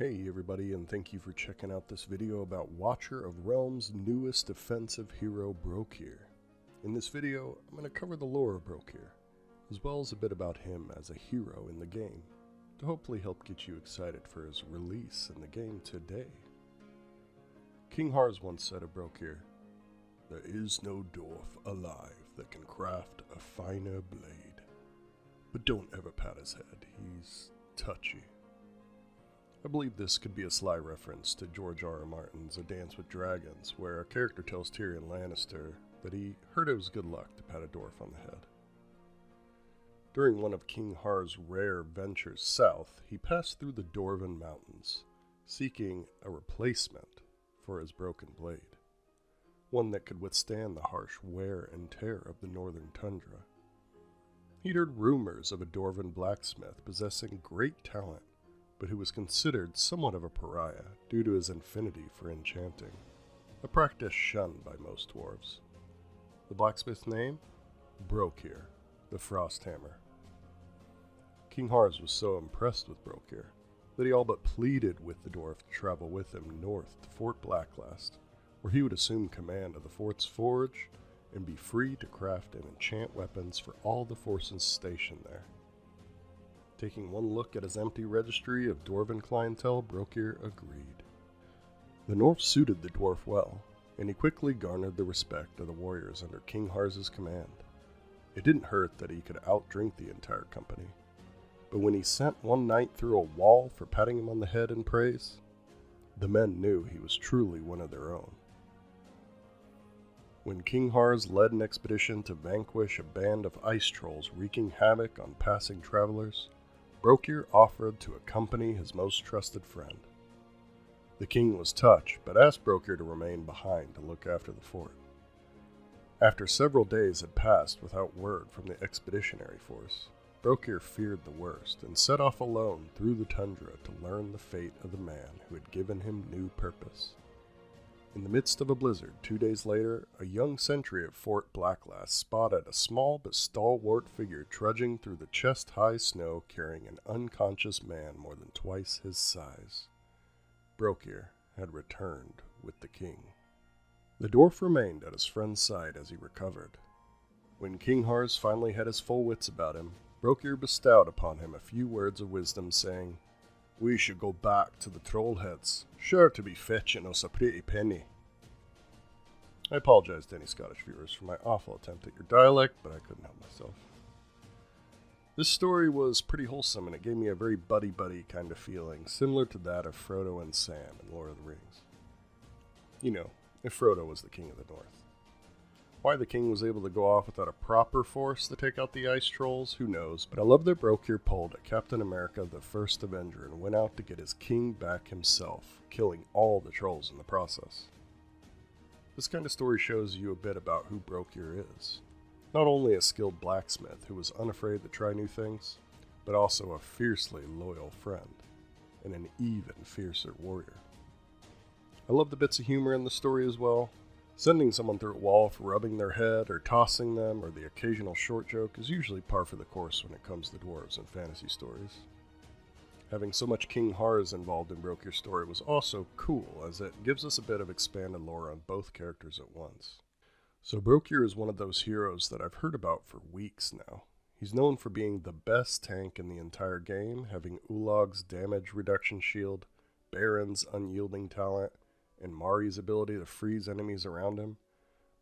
Hey everybody, and thank you for checking out this video about Watcher of Realms' newest defensive hero, Brokkir. In this video, I'm going to cover the lore of Brokkir, as well as a bit about him as a hero in the game, to hopefully help get you excited for his release in the game today. King Hars once said of Brokkir, "There is no dwarf alive that can craft a finer blade. But don't ever pat his head, he's touchy." I believe this could be a sly reference to George R. R. Martin's A Dance with Dragons, where a character tells Tyrion Lannister that he heard it was good luck to pat a dwarf on the head. During one of King Har's rare ventures south, he passed through the Dwarven Mountains, seeking a replacement for his broken blade, one that could withstand the harsh wear and tear of the northern tundra. He'd heard rumors of a Dwarven blacksmith possessing great talent, but who was considered somewhat of a pariah due to his affinity for enchanting, a practice shunned by most dwarves. The blacksmith's name? Brokkir, the Frosthammer. King Hars was so impressed with Brokkir that he all but pleaded with the dwarf to travel with him north to Fort Blacklast, where he would assume command of the fort's forge and be free to craft and enchant weapons for all the forces stationed there. Taking one look at his empty registry of dwarven clientele, Brokkir agreed. The North suited the dwarf well, and he quickly garnered the respect of the warriors under King Hars's command. It didn't hurt that he could outdrink the entire company, but when he sent one knight through a wall for patting him on the head in praise, the men knew he was truly one of their own. When King Hars led an expedition to vanquish a band of ice trolls wreaking havoc on passing travelers, Brokkir offered to accompany his most trusted friend. The king was touched, but asked Brokkir to remain behind to look after the fort. After several days had passed without word from the expeditionary force, Brokkir feared the worst and set off alone through the tundra to learn the fate of the man who had given him new purpose. In the midst of a blizzard 2 days later, a young sentry at Fort Blacklast spotted a small but stalwart figure trudging through the chest-high snow carrying an unconscious man more than twice his size. Brokkir had returned with the king. The dwarf remained at his friend's side as he recovered. When King Hars finally had his full wits about him, Brokkir bestowed upon him a few words of wisdom, saying, "We should go back to the Trollheads, sure to be fetching us a pretty penny." I apologize to any Scottish viewers for my awful attempt at your dialect, but I couldn't help myself. This story was pretty wholesome, and it gave me a very buddy-buddy kind of feeling, similar to that of Frodo and Sam in Lord of the Rings. You know, if Frodo was the King of the North. Why the king was able to go off without a proper force to take out the ice trolls, who knows, but I love that Brokkir pulled a Captain America the First Avenger and went out to get his king back himself, killing all the trolls in the process. This kind of story shows you a bit about who Brokkir is. Not only a skilled blacksmith who was unafraid to try new things, but also a fiercely loyal friend, and an even fiercer warrior. I love the bits of humor in the story as well. Sending someone through a wall for rubbing their head or tossing them, or the occasional short joke, is usually par for the course when it comes to dwarves and fantasy stories. Having so much King Hars involved in Brokkir's story was also cool, as it gives us a bit of expanded lore on both characters at once. So Brokkir is one of those heroes that I've heard about for weeks now. He's known for being the best tank in the entire game, having Ulog's damage reduction shield, Baron's unyielding talent, and Mari's ability to freeze enemies around him.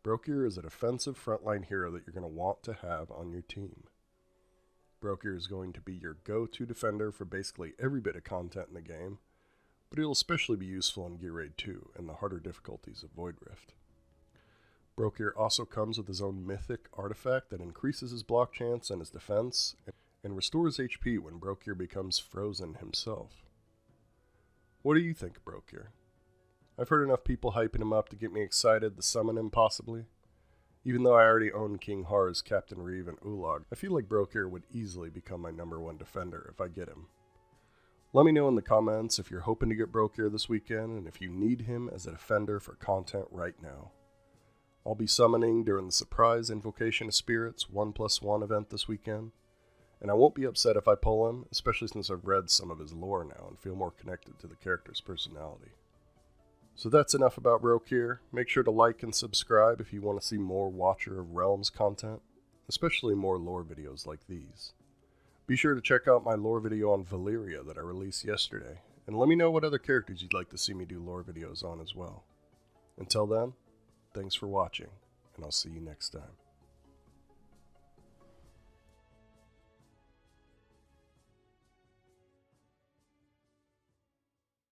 Brokkir is a defensive frontline hero that you're going to want to have on your team. Brokkir is going to be your go-to defender for basically every bit of content in the game, but he'll especially be useful in Gear Raid 2 and the harder difficulties of Void Rift. Brokkir also comes with his own mythic artifact that increases his block chance and his defense, and restores HP when Brokkir becomes frozen himself. What do you think of Brokkir? I've heard enough people hyping him up to get me excited to summon him possibly. Even though I already own King Hars, Captain Reeve, and Ulog, I feel like Brokkir would easily become my number one defender if I get him. Let me know in the comments if you're hoping to get Brokkir this weekend, and if you need him as a defender for content right now. I'll be summoning during the surprise Invocation of Spirits 1+1 event this weekend, and I won't be upset if I pull him, especially since I've read some of his lore now and feel more connected to the character's personality. So that's enough about Brokkir. Make sure to like and subscribe if you want to see more Watcher of Realms content, especially more lore videos like these. Be sure to check out my lore video on Valyria that I released yesterday, and let me know what other characters you'd like to see me do lore videos on as well. Until then, thanks for watching, and I'll see you next time.